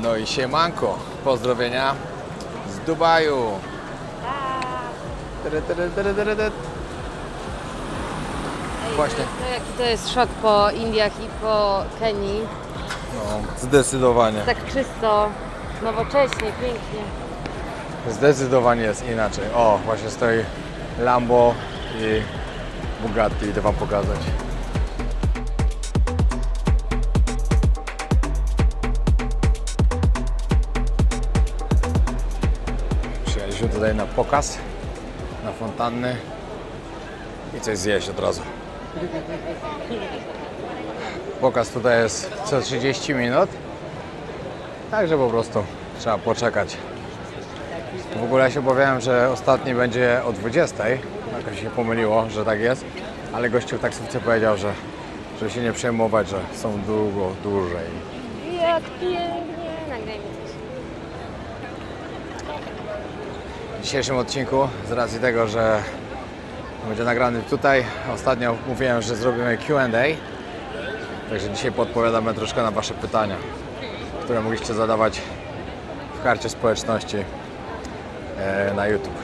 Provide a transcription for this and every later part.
No i siemanko, pozdrowienia z Dubaju. Właśnie. Jaki to jest szok po Indiach i po Kenii. No, zdecydowanie. Tak czysto, nowocześnie, pięknie. Zdecydowanie jest inaczej. O, właśnie stoi Lambo i Bugatti, idę wam pokazać. Przyjechaliśmy tutaj na pokaz, na fontanny i coś zjeść od razu. Pokaz tutaj jest co 30 minut, także po prostu trzeba poczekać. W ogóle ja się obawiałem, że ostatni będzie o 20. Jakoś się pomyliło, że tak jest, ale gościu w taksówce powiedział, że się nie przejmować, że są dłużej. Jak pięknie, nagrajmy coś. W dzisiejszym odcinku, z racji tego, że będzie nagrany tutaj, ostatnio mówiłem, że zrobimy Q&A, także dzisiaj podpowiadamy troszkę na Wasze pytania, które mogliście zadawać w karcie społeczności na YouTube.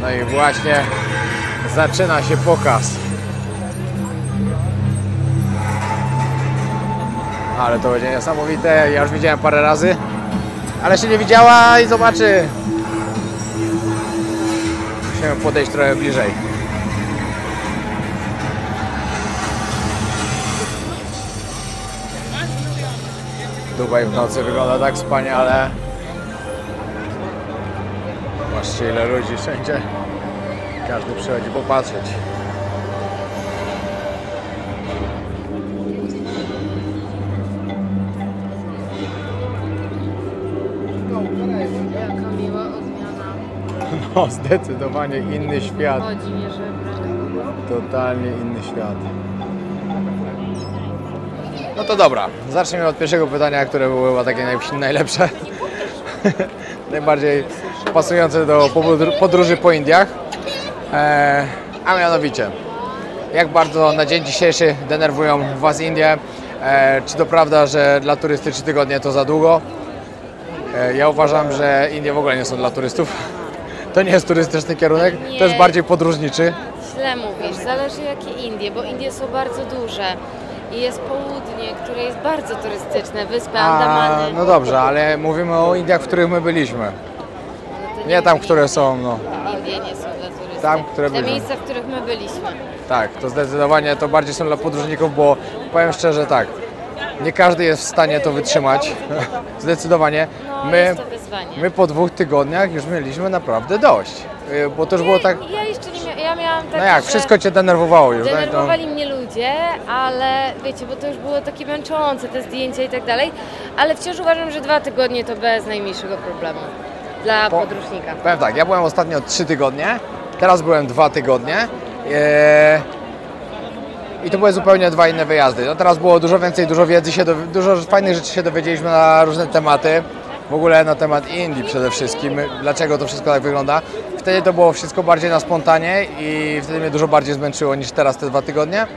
No i właśnie zaczyna się pokaz. Ale to będzie niesamowite, ja już widziałem parę razy, ale jeszcze nie widziała i zobaczy. Musimy podejść trochę bliżej. Dubaj w nocy wygląda tak wspaniale. Patrzcie, ile ludzi wszędzie. Każdy przychodzi popatrzeć. Jaka miła odmiana. No, zdecydowanie inny świat. Chodzi mnie żebra. Totalnie inny świat. No to dobra, zacznijmy od pierwszego pytania, które było chyba takie najlepsze. Najbardziej pasujące do podróży po Indiach. A mianowicie, jak bardzo na dzień dzisiejszy denerwują Was Indie? Czy to prawda, że dla turysty 3 tygodnie to za długo? Ja uważam, że Indie w ogóle nie są dla turystów. To nie jest turystyczny kierunek, to jest bardziej podróżniczy. Źle mówisz, zależy jakie Indie, bo Indie są bardzo duże. I jest południe, które jest bardzo turystyczne, wyspy Andamany. No dobrze, ale mówimy o Indiach, w których my byliśmy. No to Nie tam, które są, no. Indie nie są dla turystów. Tam, które Te byliśmy. miejsca, w których my byliśmy. Tak, to zdecydowanie to bardziej są dla podróżników, bo powiem szczerze tak, nie każdy jest w stanie to wytrzymać. Zdecydowanie. No, jest to wyzwanie. My po 2 tygodniach już mieliśmy naprawdę dość. Bo to już było tak. Ja jeszcze nie miałam, ja miałam tak, No jak, że wszystko Cię denerwowało już, tak? denerwowali mnie ludzie, ale wiecie, bo to już było takie męczące, te zdjęcia i tak dalej, ale wciąż uważam, że 2 tygodnie to bez najmniejszego problemu dla podróżnika. Powiem tak, ja byłem ostatnio 3 tygodnie, teraz byłem 2 tygodnie i to były zupełnie 2 inne wyjazdy. No teraz było dużo więcej, dużo wiedzy, dużo fajnych rzeczy się dowiedzieliśmy na różne tematy. W ogóle na temat Indii przede wszystkim, dlaczego to wszystko tak wygląda. Wtedy to było wszystko bardziej na spontanie i wtedy mnie dużo bardziej zmęczyło niż teraz te 2 tygodnie.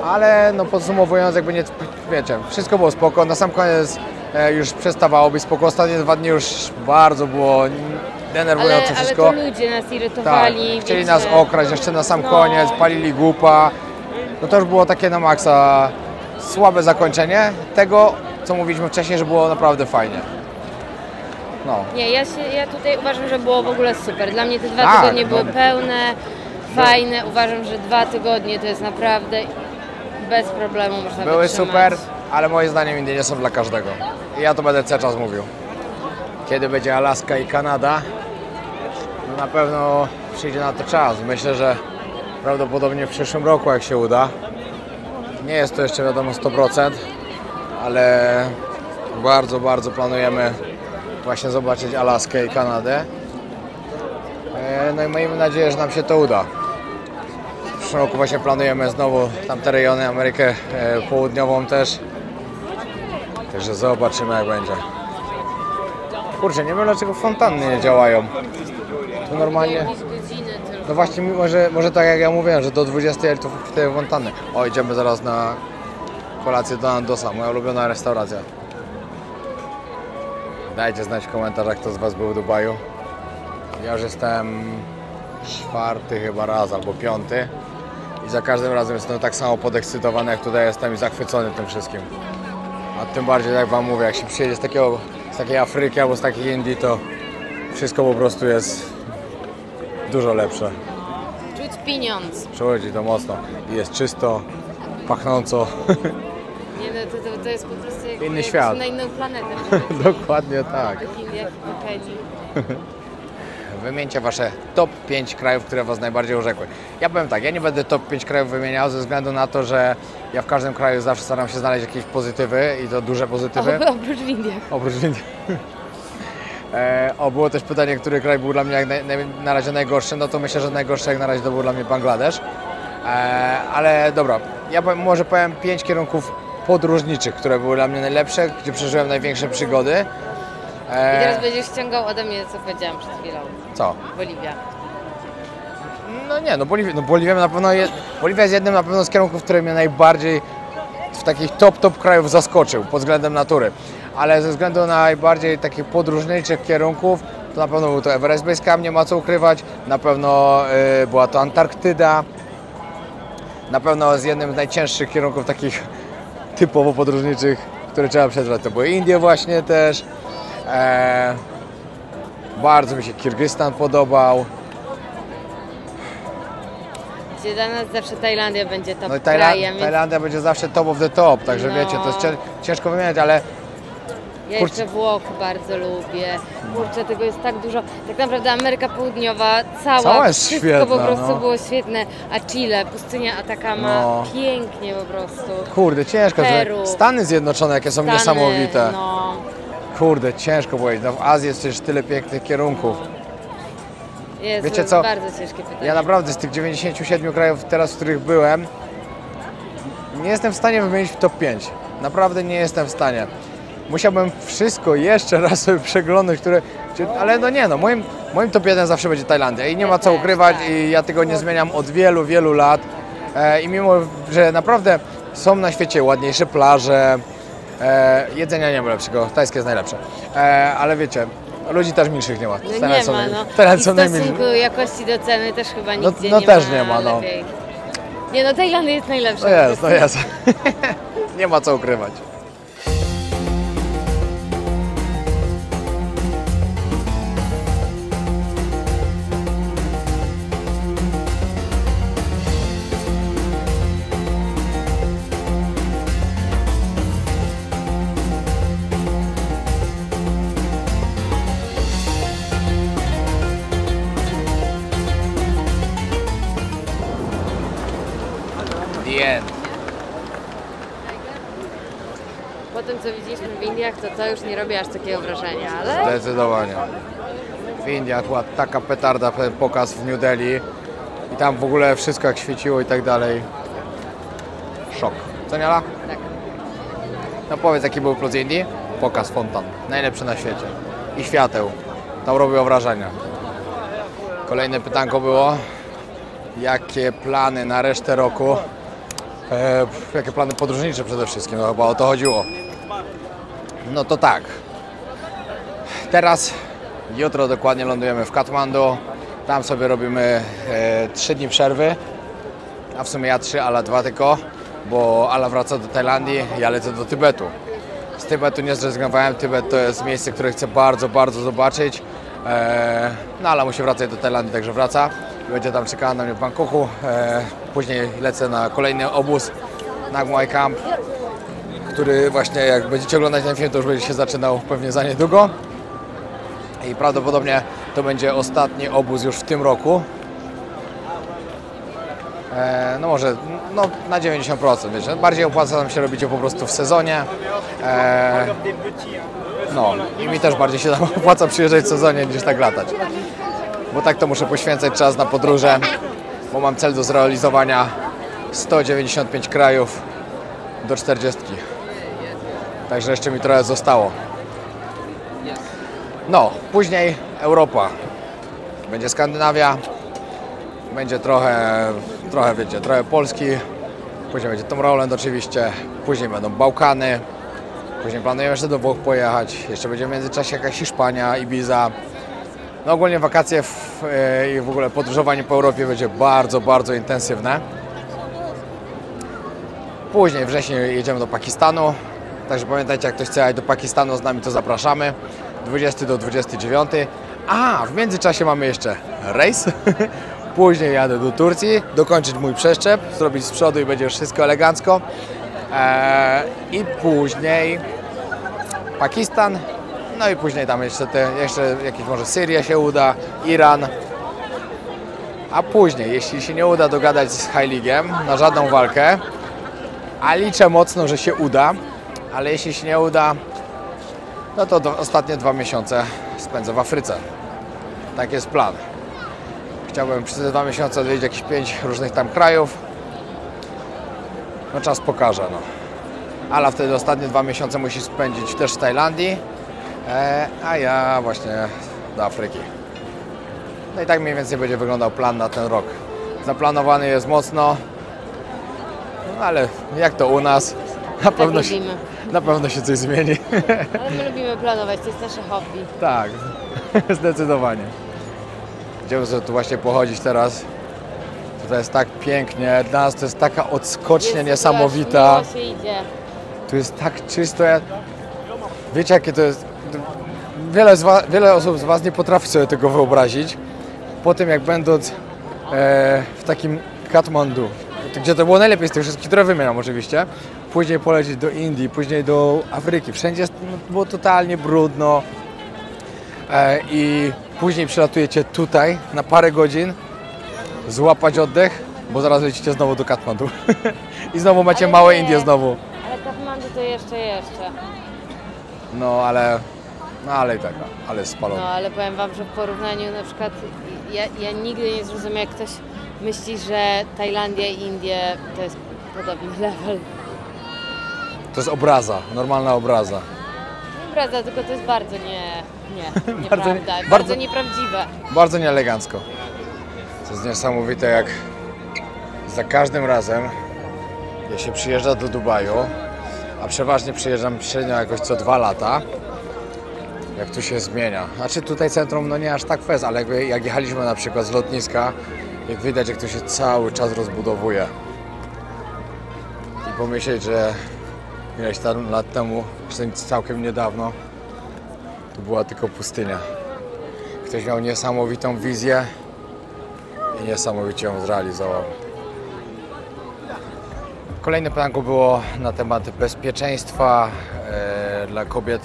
Ale no podsumowując, jakby nie, wiecie, wszystko było spoko. Na sam koniec już przestawało być spoko. Ostatnie 2 dni już bardzo było denerwujące wszystko. Ale to ludzie nas irytowali. Tak, chcieli wiecie. nas okraść jeszcze na sam koniec, palili głupa. No to już było takie na maksa słabe zakończenie tego, co mówiliśmy wcześniej, że było naprawdę fajnie. No. Nie, ja tutaj uważam, że było w ogóle super. Dla mnie te 2 Tak, tygodnie no. były pełne, fajne. Uważam, że 2 tygodnie to jest naprawdę bez problemu można Były wytrzymać. super, ale moim zdaniem Indie nie są dla każdego. I ja to będę cały czas mówił. Kiedy będzie Alaska i Kanada, no na pewno przyjdzie na to czas. Myślę, że prawdopodobnie w przyszłym roku, jak się uda. Nie jest to jeszcze wiadomo 100%, ale bardzo, bardzo planujemy właśnie zobaczyć Alaskę i Kanadę. No i miejmy nadzieję, że nam się to uda. W przyszłym roku właśnie planujemy znowu tamte rejony, Amerykę Południową też. Także zobaczymy, jak będzie. Kurczę, nie wiem, dlaczego fontanny nie działają. To normalnie. Jakieś godziny tylko. No właśnie, może tak jak ja mówiłem, że do 20 to te fontanny. O, idziemy zaraz na kolację do Nandosa, moja ulubiona restauracja. Dajcie znać w komentarzach, kto z Was był w Dubaju. Ja już jestem 4. chyba raz albo 5. I za każdym razem jestem tak samo podekscytowany, jak tutaj jestem i zachwycony tym wszystkim. A tym bardziej, jak Wam mówię, jak się przyjedzie z takiej Afryki albo z takiej Indii, to wszystko po prostu jest dużo lepsze. Czuć pieniądz. Przychodzi to mocno i jest czysto, pachnąco. Nie no, to jest po prostu jak Inny świat. na inną planetę. Dokładnie tak. W Indiach, w Kenii. Wymieńcie Wasze top 5 krajów, które Was najbardziej urzekły. Ja powiem tak, ja nie będę top 5 krajów wymieniał ze względu na to, że ja w każdym kraju zawsze staram się znaleźć jakieś pozytywy i to duże pozytywy. Oprócz w Indiach. Oprócz Indii. Było też pytanie, który kraj był dla mnie jak na razie najgorszy. No to myślę, że najgorszy jak na razie to był dla mnie Bangladesz. Ale dobra, ja może powiem 5 kierunków podróżniczych, które były dla mnie najlepsze, gdzie przeżyłem największe przygody. I teraz będziesz ściągał ode mnie, co powiedziałam przed chwilą. Co? Boliwia. No nie, no Boliwia na pewno jest, Boliwia jest jednym na pewno z kierunków, który mnie najbardziej w takich top krajów zaskoczył pod względem natury. Ale ze względu na najbardziej takich podróżniczych kierunków, to na pewno był to Everest Base Camp, nie ma co ukrywać. Na pewno była to Antarktyda. Na pewno z jednym z najcięższych kierunków takich typowo podróżniczych, które trzeba przetrwać, to były Indie właśnie też. Bardzo mi się Kirgistan podobał. Gdzie dla nas zawsze Tajlandia będzie top No i krajem. więc Tajlandia będzie zawsze top of the top, także No. wiecie, to jest ciężko wymieniać, ale Ja kurczę. jeszcze Włochy bardzo lubię. Kurczę, tego jest tak dużo. Tak naprawdę Ameryka Południowa, cała jest wszystko świetna, po prostu no. było świetne. A Chile, pustynia Atacama, No. pięknie po prostu. kurde, ciężko. Peru. Stany Zjednoczone, jakie są Stany, niesamowite. No. Kurde, ciężko powiedzieć. No, w Azji jest przecież tyle pięknych kierunków. Jest Wiecie co? bardzo ciężkie pytanie. Ja naprawdę z tych 97 krajów teraz, w których byłem, nie jestem w stanie wymienić w top 5. Naprawdę nie jestem w stanie. Musiałbym wszystko jeszcze raz sobie przeglądać, ale no nie no, moim top 1 zawsze będzie Tajlandia i nie ma co też, ukrywać tak. i ja tego nie zmieniam od wielu lat. I mimo, że naprawdę są na świecie ładniejsze plaże, jedzenia nie ma lepszego, tajskie jest najlepsze, ale wiecie, ludzi też milszych nie ma. No Stany nie są ma, naj- no. Stany I są w najmilsi. stosunku jakości do ceny też chyba nigdzie no nie też ma nie ma, no. lepiej. Nie no, Tajlandia jest najlepsza. No jest, no jest. Nie ma co ukrywać. The end. Po tym, co widzieliśmy w Indiach, to już nie robi aż takiego wrażenia, ale Zdecydowanie. W Indiach była taka petarda, ten pokaz w New Delhi i tam w ogóle wszystko jak świeciło i tak dalej. Szok. Co Niala? tak. No powiedz, jaki był plus Indii? Pokaz fontan. Najlepszy na świecie. I świateł. Tam robiło wrażenie. Kolejne pytanko było. Jakie plany na resztę roku? Jakie plany podróżnicze przede wszystkim? No chyba o to chodziło. No to tak. Teraz, jutro dokładnie lądujemy w Katmandu. Tam sobie robimy 3 dni przerwy. A w sumie ja 3, Ala 2 tylko. Bo Ala wraca do Tajlandii, ja lecę do Tybetu. Z Tybetu nie zrezygnowałem. Tybet to jest miejsce, które chcę bardzo zobaczyć. No Ala musi wracać do Tajlandii, także wraca. Będzie tam czekała na mnie w Bangkoku. Później lecę na kolejny obóz Nag Muay Camp, który właśnie, jak będziecie oglądać ten film, to już będzie się zaczynał pewnie za niedługo. I prawdopodobnie to będzie ostatni obóz już w tym roku. No może na 90%, wiecie. Bardziej opłaca nam się robić je po prostu w sezonie. No i mi też bardziej się tam opłaca przyjeżdżać w sezonie niż tak latać. Bo tak to muszę poświęcać czas na podróże, bo mam cel do zrealizowania 195 krajów do 40. Także jeszcze mi trochę zostało. No, później Europa. Będzie Skandynawia, będzie trochę wiecie, trochę Polski, później będzie Tomorrowland oczywiście, później będą Bałkany, Później planujemy jeszcze do Włoch pojechać. Jeszcze będzie w międzyczasie jakaś Hiszpania, Ibiza. No ogólnie wakacje i w ogóle podróżowanie po Europie będzie bardzo, bardzo intensywne. Później w wrześniu jedziemy do Pakistanu. Także pamiętajcie, jak ktoś chce jechać do Pakistanu z nami, to zapraszamy. 20 do 29. A w międzyczasie mamy jeszcze rejs. Później jadę do Turcji, dokończyć mój przeszczep, zrobić z przodu i będzie już wszystko elegancko. I później Pakistan. No i później tam jeszcze jakieś może Syria się uda, Iran. A później, jeśli się nie uda dogadać z High League'em na żadną walkę, a liczę mocno, że się uda, ale jeśli się nie uda, no to ostatnie 2 miesiące spędzę w Afryce. Tak jest plan. Chciałbym przez te 2 miesiące odwiedzić jakieś 5 różnych tam krajów. No czas pokaże, no. Ale wtedy ostatnie 2 miesiące musi spędzić też w Tajlandii, a ja właśnie do Afryki. No i tak mniej więcej będzie wyglądał plan na ten rok. Zaplanowany jest mocno, no ale jak to u nas, na pewno się coś zmieni. Ale my lubimy planować, to jest nasze hobby. Tak, zdecydowanie. Idziemy sobie tu właśnie pochodzić teraz. Tutaj jest tak pięknie, dla nas to jest taka odskocznia niesamowita. Się idzie. Tu jest tak czysto. Wiecie, jakie to jest. Wiele osób z Was nie potrafi sobie tego wyobrazić. Po tym, jak będąc w takim Katmandu, gdzie to było najlepiej z tych wszystkich, które wymieniam oczywiście, później polecieć do Indii, później do Afryki. Wszędzie było totalnie brudno. I później przylatujecie tutaj na parę godzin, złapać oddech, bo zaraz lecicie znowu do Katmandu. I znowu macie Ale małe nie. Indie znowu. Ale Katmandu to jeszcze. No ale i tak, ale jest spalony. No ale powiem Wam, że w porównaniu na przykład ja nigdy nie zrozumiem, jak ktoś myśli, że Tajlandia i Indie to jest podobny level. To jest obraza, normalna obraza. Nieprawda, tylko to jest bardzo nieprawda, bardzo bardzo- nieprawdziwe. Bardzo nieelegancko. To jest niesamowite, jak za każdym razem, jak się przyjeżdża do Dubaju, a przeważnie przyjeżdżam średnio jakoś co 2 lata, jak tu się zmienia. Znaczy tutaj centrum, no nie aż tak fest, ale jak jechaliśmy na przykład z lotniska, jak widać, jak to się cały czas rozbudowuje. I pomyśleć, że ileś tam lat temu, czy całkiem niedawno, to była tylko pustynia. Ktoś miał niesamowitą wizję i niesamowicie ją zrealizował. Kolejne pytanko było na temat bezpieczeństwa dla kobiet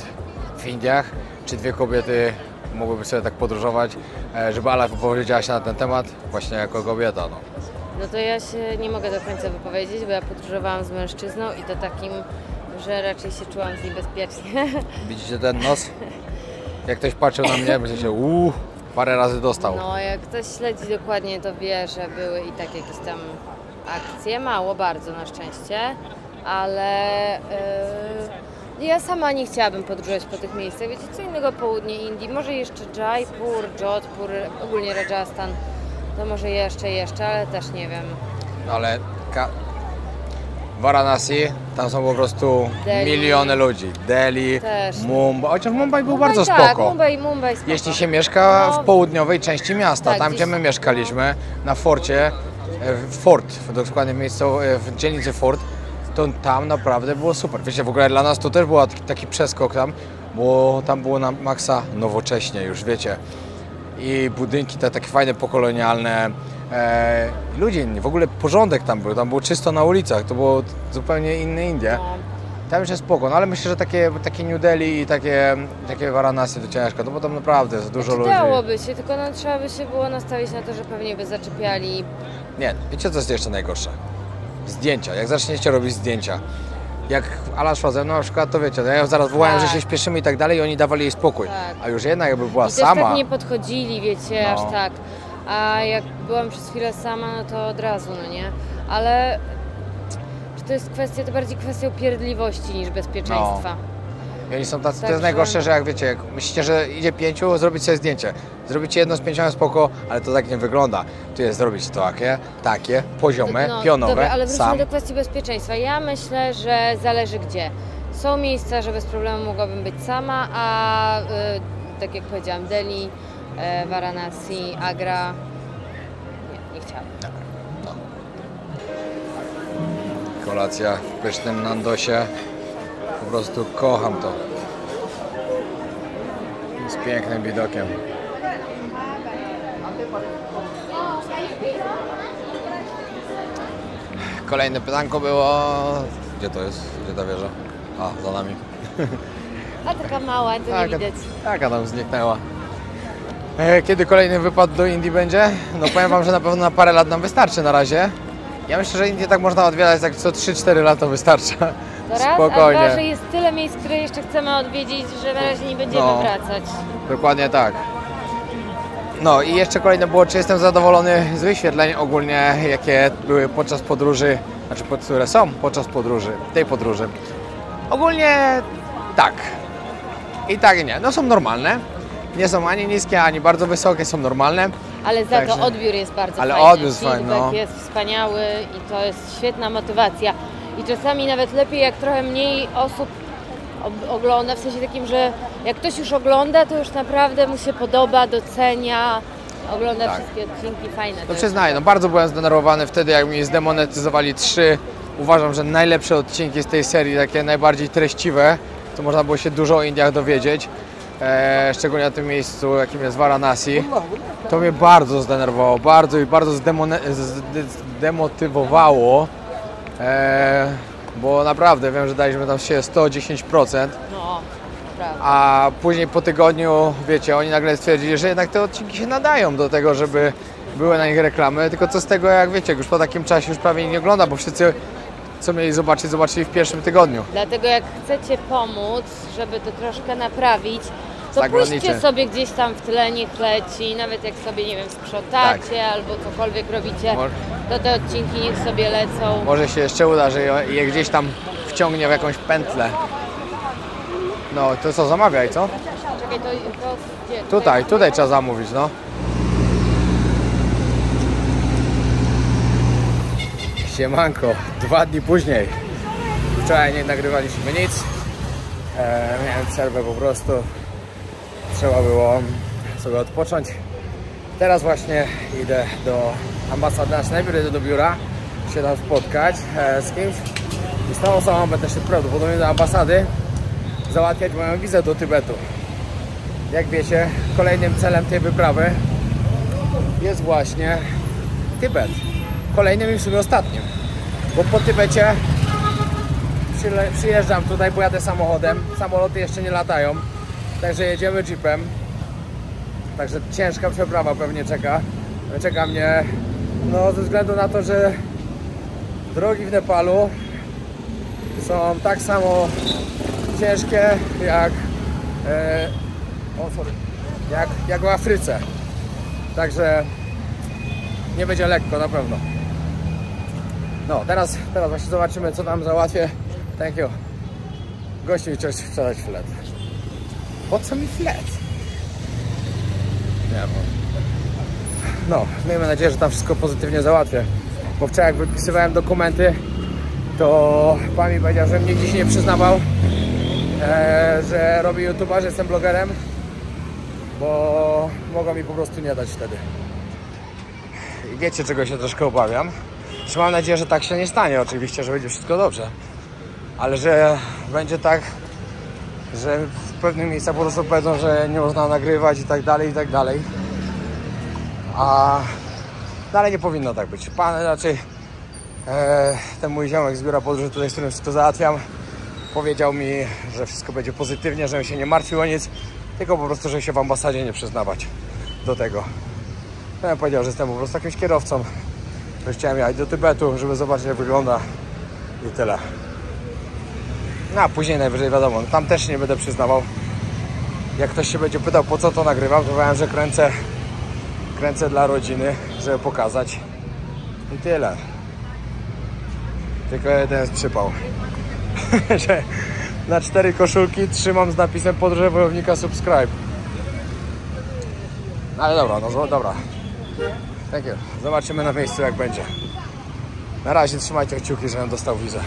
w Indiach. Czy 2 kobiety mogłyby sobie tak podróżować? Żeby Ala wypowiedziała się na ten temat właśnie jako kobieta. No. No to ja się nie mogę do końca wypowiedzieć, bo ja podróżowałam z mężczyzną i to takim, że raczej się czułam z nim bezpiecznie. Widzicie ten nos? Jak ktoś patrzył na mnie, myślicie, parę razy dostał. No jak ktoś śledzi dokładnie, to wie, że były i tak jakieś tam akcje, mało bardzo na szczęście, ale ja sama nie chciałabym podróżować po tych miejscach. Wiecie, co innego południe Indii, może jeszcze Jaipur, Jodhpur, ogólnie Rajasthan, to może jeszcze, ale też nie wiem. No ale Varanasi, tam są po prostu Delhi. miliony ludzi. Delhi, Też. Mumbai, chociaż Mumbai był Mumbai bardzo tak, spoko. Mumbai spoko. Jeśli się mieszka No. w południowej części miasta, Tak, tam gdzieś- gdzie my mieszkaliśmy, na forcie, dokładnie w dzielnicy Fort, to tam naprawdę było super. Wiecie, w ogóle dla nas to też był taki przeskok tam, bo tam było na maksa nowocześnie już, wiecie. I budynki te takie fajne, pokolonialne. Ludzie inni, w ogóle porządek tam było czysto na ulicach, to było zupełnie inne Indie. No. Tam już jest spoko, no ale myślę, że takie New Delhi i takie Varanasi to ciężko, no bo tam naprawdę jest dużo ludzi. Dałoby się, tylko no, trzeba by się było nastawić na to, że pewnie by zaczepiali. Nie, wiecie co jest jeszcze najgorsze? Zdjęcia, jak zaczniecie robić zdjęcia. Jak Ala szła ze mną na przykład, to wiecie, no ja ją zaraz wołałem, Tak. że się śpieszymy i tak dalej i oni dawali jej spokój. Tak. A już jednak jakby była I też sama, tak nie podchodzili, wiecie, No. aż tak. A jak byłam przez chwilę sama, no to od razu, no nie? Ale czy to jest kwestia, to bardziej kwestia upierdliwości niż bezpieczeństwa. i oni są tacy, to Także- jest najgorsze, że jak wiecie, jak myślicie, że idzie 5, zrobić sobie zdjęcie. Zrobicie jedno z 5 spoko, ale to tak nie wygląda. Tu jest zrobić takie, poziome, No, pionowe, dobra, ale wróćmy sam. do kwestii bezpieczeństwa. Ja myślę, że zależy gdzie. Są miejsca, że bez problemu mogłabym być sama, a tak jak powiedziałam, Delhi, Varanasi, Agra, nie chciałabym. No. Kolacja w pysznym Nandosie. Po prostu kocham to. Z pięknym widokiem. Kolejne pytanko było... Gdzie to jest? Gdzie ta wieża? A, za nami. A taka mała, to nie widać. Taka tam zniknęła. Kiedy kolejny wypad do Indii będzie? No powiem wam, że na pewno na parę lat nam wystarczy na razie. Ja myślę, że Indię tak można odwiedzać, tak co 3-4 lata wystarcza. To raz, Spokojnie. a dwa, że jest tyle miejsc, które jeszcze chcemy odwiedzić, że na razie nie będziemy wracać. Dokładnie tak. No i jeszcze kolejne było, czy jestem zadowolony z wyświetleń ogólnie, jakie były podczas podróży, znaczy które są podczas podróży, tej podróży. Ogólnie tak. I tak i nie. No są normalne. Nie są ani niskie, ani bardzo wysokie, są normalne. Ale za to odbiór jest bardzo fajny. Odbiór jest fajny, Feedback jest wspaniały i to jest świetna motywacja. I czasami nawet lepiej, jak trochę mniej osób ogląda, w sensie takim, że jak ktoś już ogląda, to już naprawdę mu się podoba, docenia, ogląda wszystkie odcinki, fajne. To przyznaję, no bardzo byłem zdenerwowany wtedy, jak mi zdemonetyzowali 3. Uważam, że najlepsze odcinki z tej serii, takie najbardziej treściwe, to można było się dużo o Indiach dowiedzieć. Szczególnie na tym miejscu, jakim jest Varanasi. To mnie bardzo zdenerwowało, bardzo zdemotywowało, bo naprawdę wiem, że daliśmy tam się 110%, No, naprawdę. a później po tygodniu, wiecie, oni nagle stwierdzili, że jednak te odcinki się nadają do tego, żeby były na nich reklamy, tylko co z tego, jak wiecie, już po takim czasie już prawie nie ogląda, bo wszyscy, co mieli zobaczyć, zobaczyli w pierwszym tygodniu. Dlatego jak chcecie pomóc, żeby to troszkę naprawić, to Zagranicie. puśćcie sobie gdzieś tam w tle, niech leci, nawet jak sobie, nie wiem, sprzątacie albo cokolwiek robicie, to te odcinki niech sobie lecą. Może się jeszcze uda, że je gdzieś tam wciągnie w jakąś pętlę. No, to co, zamawiaj, co? Czekaj, to gdzie? Tutaj trzeba zamówić, no. Siemanko, 2 dni później. Wczoraj nie nagrywaliśmy nic. Miałem przerwę po prostu. Trzeba było sobie odpocząć. Teraz właśnie idę do ambasady, znaczy najpierw idę do biura, się tam spotkać z kimś i z tą osobą będę szedł prawdopodobnie do ambasady załatwiać moją wizę do Tybetu. Jak wiecie, kolejnym celem tej wyprawy jest właśnie Tybet. Kolejnym i w sumie ostatnim, bo po Tybecie przyjeżdżam tutaj, pojadę samochodem, samoloty jeszcze nie latają, także jedziemy jeepem. Także ciężka przeprawa pewnie czeka mnie, no ze względu na to, że drogi w Nepalu są tak samo ciężkie jak w Afryce. Także nie będzie lekko na pewno. No teraz właśnie zobaczymy, co tam załatwię. Thank you. Gościu mi chciał sprzedać flet. Po co mi flet? Nie wiem. No, miejmy nadzieję, że tam wszystko pozytywnie załatwię. Bo wczoraj jak wypisywałem dokumenty, to pan mi powiedział, że mnie dziś nie przyznawał, że robię YouTube'a, że jestem blogerem, bo mogą mi po prostu nie dać wtedy. I wiecie, czego się troszkę obawiam? Że mam nadzieję, że tak się nie stanie, oczywiście, że będzie wszystko dobrze. Ale że będzie tak, że w pewnych miejscach po prostu powiedzą, że nie można nagrywać i tak dalej. A dalej nie powinno tak być. Pan raczej, ten mój ziomek z biura podróży tutaj, z którym wszystko załatwiam, powiedział mi, że wszystko będzie pozytywnie, żebym się nie martwił o nic, tylko po prostu, żeby się w ambasadzie nie przyznawać do tego. Ja powiedział, że jestem po prostu jakimś kierowcą, że chciałem jechać do Tybetu, żeby zobaczyć, jak wygląda i tyle. No a później najwyżej wiadomo, no, tam też nie będę przyznawał. Jak ktoś się będzie pytał, po co to nagrywam, to powiem, że kręcę dla rodziny, żeby pokazać i tyle. Tylko jeden jest przypał, że na 4 koszulki trzymam z napisem podróże wojownika subscribe. Ale dobra, no dobra. Thank you. Zobaczymy na miejscu, jak będzie. Na razie trzymajcie kciuki, żebym dostał wizę.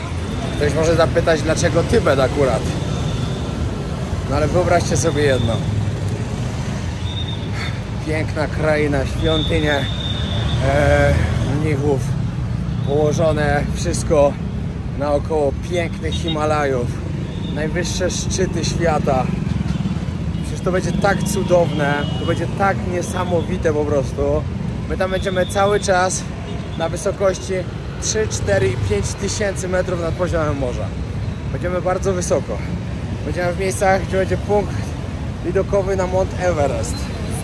Ktoś może zapytać, dlaczego Tybet akurat. No ale wyobraźcie sobie jedno. Piękna kraina, świątynie mnichów, położone wszystko naokoło pięknych Himalajów, najwyższe szczyty świata. Przecież to będzie tak cudowne, to będzie tak niesamowite po prostu. My tam będziemy cały czas na wysokości 3, 4 i 5 tysięcy metrów nad poziomem morza. Będziemy bardzo wysoko. Będziemy w miejscach, gdzie będzie punkt widokowy na Mount Everest.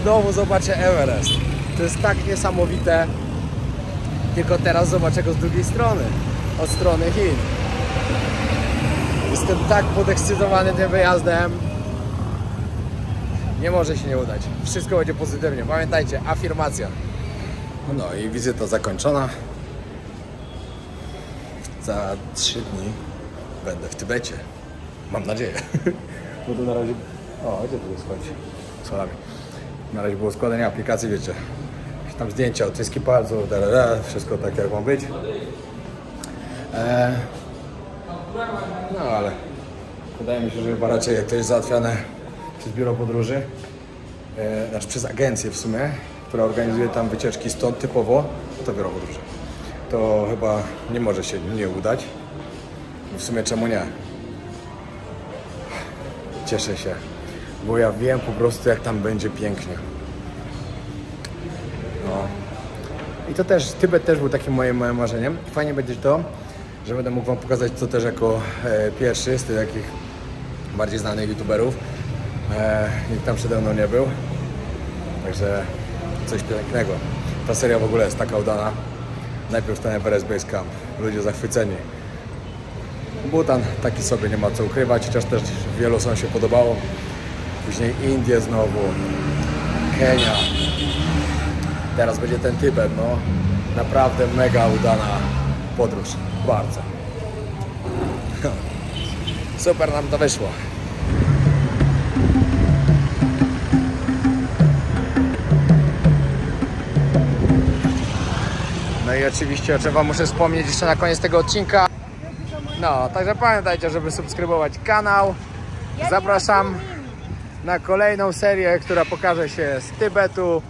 Znowu zobaczę Everest. To jest tak niesamowite. Tylko teraz zobaczę go z drugiej strony. Od strony Chin. Jestem tak podekscytowany tym wyjazdem. Nie może się nie udać. Wszystko będzie pozytywnie. Pamiętajcie, afirmacja. No i wizyta zakończona. Za 3 dni będę w Tybecie. Mam nadzieję. Bo to na razie... O, gdzie tu jest chodzi? Słuchaj. Na razie było składanie aplikacji, wiecie. Tam zdjęcia, odciski palców, wszystko tak jak ma być. No ale wydaje mi się, że chyba raczej to jest załatwiane przez biuro podróży. Znaczy przez agencję w sumie, która organizuje tam wycieczki stąd typowo, to biuro podróży. To chyba nie może się nie udać. W sumie czemu nie? Cieszę się, bo ja wiem po prostu, jak tam będzie pięknie. No. I to też, Tybet też był takim moim marzeniem. Fajnie będzie to, że będę mógł wam pokazać to też jako pierwszy z tych takich bardziej znanych youtuberów. Nikt tam przede mną nie był. Także coś pięknego. Ta seria w ogóle jest taka udana. Najpierw ten Everest Base Camp. Ludzie zachwyceni. Bhutan taki sobie, nie ma co ukrywać, chociaż też wielu osobom się podobało. Później Indie znowu, Kenia. Teraz będzie ten Tybet, no. Naprawdę mega udana podróż. Bardzo. Super nam to wyszło. No i oczywiście, o czym wam muszę wspomnieć jeszcze na koniec tego odcinka. No, także pamiętajcie, żeby subskrybować kanał. Zapraszam na kolejną serię, która pokaże się z Tybetu,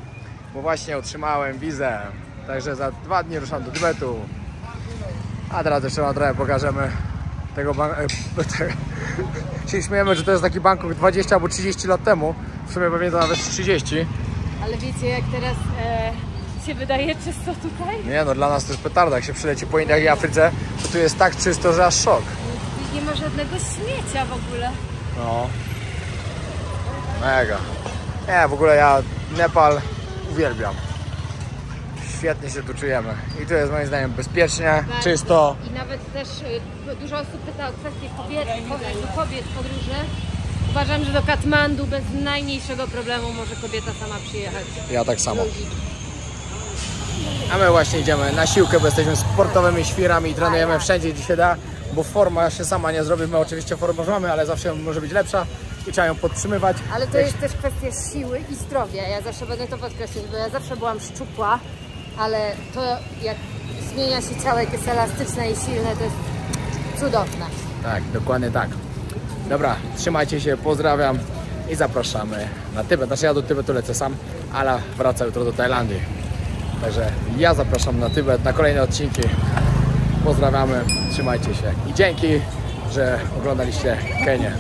bo właśnie otrzymałem wizę. Także za 2 dni ruszam do Tybetu. A teraz jeszcze wam trochę pokażemy tego się śmiejemy, że to jest taki Bangkok 20 albo 30 lat temu. W sumie pewnie to nawet 30. Ale wiecie, jak teraz się wydaje czysto tutaj? Nie no, dla nas to jest petarda. Jak się przyleci po Indiach i Afryce, to tu jest tak czysto, że aż szok. Nie ma żadnego śmiecia w ogóle. No. Mega. Nie, w ogóle ja Nepal uwielbiam. Świetnie się tu czujemy. I tu jest moim zdaniem bezpiecznie, Tak. czysto. I nawet też dużo osób pyta o kwestię kobiet w podróży. Uważam, że do Katmandu bez najmniejszego problemu może kobieta sama przyjechać. Ja tak samo. Ludzi. A my właśnie idziemy na siłkę, bo jesteśmy sportowymi świrami i trenujemy wszędzie, gdzie się da, bo forma się sama nie zrobi. My oczywiście formę mamy, ale zawsze może być lepsza i trzeba ją podtrzymywać. Ale to jest też kwestia siły i zdrowia. Ja zawsze będę to podkreślać, bo ja zawsze byłam szczupła, ale to jak zmienia się ciało, jak jest elastyczne i silne, to jest cudowne. Tak, dokładnie tak. Dobra, trzymajcie się, pozdrawiam i zapraszamy na Tybet. Znaczy ja do Tybetu lecę sam, Ala wraca jutro do Tajlandii. Także ja zapraszam na Tybet, na kolejne odcinki. Pozdrawiamy, trzymajcie się i dzięki, że oglądaliście Kenię.